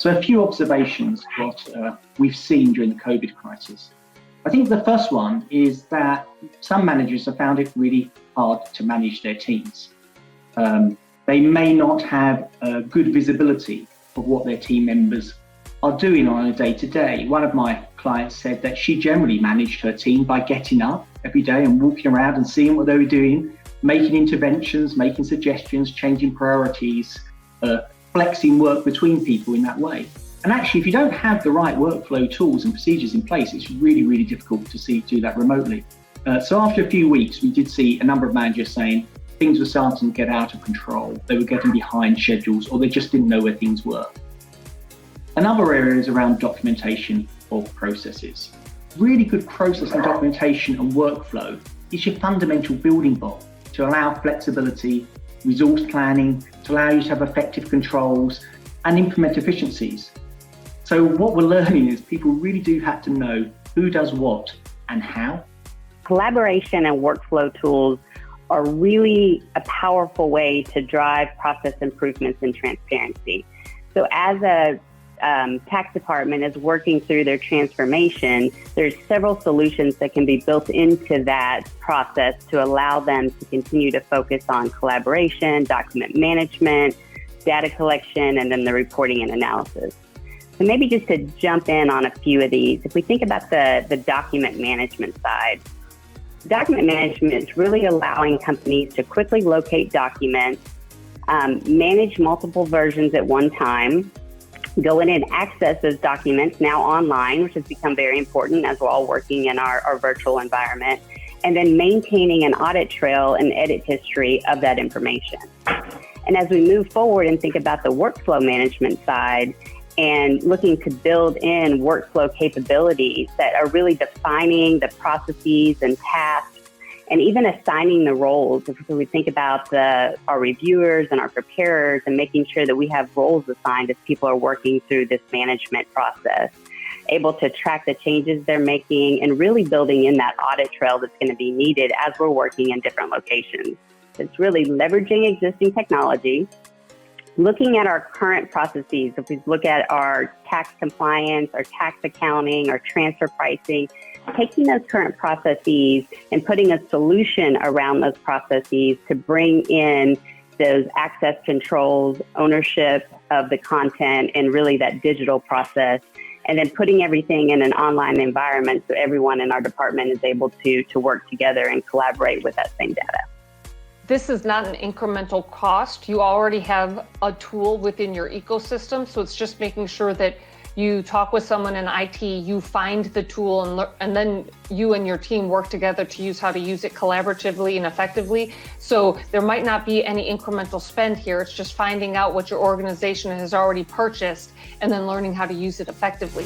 So a few observations what we've seen during the COVID crisis. I think the first one is that some managers have found it really hard to manage their teams. They may not have good visibility of what their team members are doing on a day-to-day. One of my clients said that she generally managed her team by getting up every day and walking around and seeing what they were doing, making interventions, making suggestions, changing priorities, flexing work between people in that way. And actually, if you don't have the right workflow tools and procedures in place, it's really, really difficult to do that remotely. So after a few weeks, we did see a number of managers saying things were starting to get out of control. They were getting behind schedules, or they just didn't know where things were. Another area is around documentation of processes. Really good process and documentation and workflow is your fundamental building block to allow flexibility, resource planning, to allow you to have effective controls and implement efficiencies. So what we're learning is people really do have to know who does what and how. Collaboration and workflow tools are really a powerful way to drive process improvements and transparency. So as a tax department is working through their transformation, there's several solutions that can be built into that process to allow them to continue to focus on collaboration, document management, data collection, and then the reporting and analysis. So maybe just to jump in on a few of these, if we think about the document management side, document management is really allowing companies to quickly locate documents, manage multiple versions at one time, go in and access those documents now online, which has become very important as we're all working in our virtual environment, and then maintaining an audit trail and edit history of that information. And as we move forward and think about the workflow management side and looking to build in workflow capabilities that are really defining the processes and tasks and even assigning the roles. If we think about our reviewers and our preparers and making sure that we have roles assigned as people are working through this management process, able to track the changes they're making and really building in that audit trail that's going to be needed as we're working in different locations. It's really leveraging existing technology, looking at our current processes. If we look at our tax compliance, our tax accounting, our transfer pricing, taking those current processes and putting a solution around those processes to bring in those access controls, ownership of the content, and really that digital process, and then putting everything in an online environment so everyone in our department is able to work together and collaborate with that same data. This is not an incremental cost. You already have a tool within your ecosystem, so it's just making sure that you talk with someone in IT, you find the tool, and then you and your team work together to use how to use it collaboratively and effectively. So there might not be any incremental spend here. It's just finding out what your organization has already purchased and then learning how to use it effectively.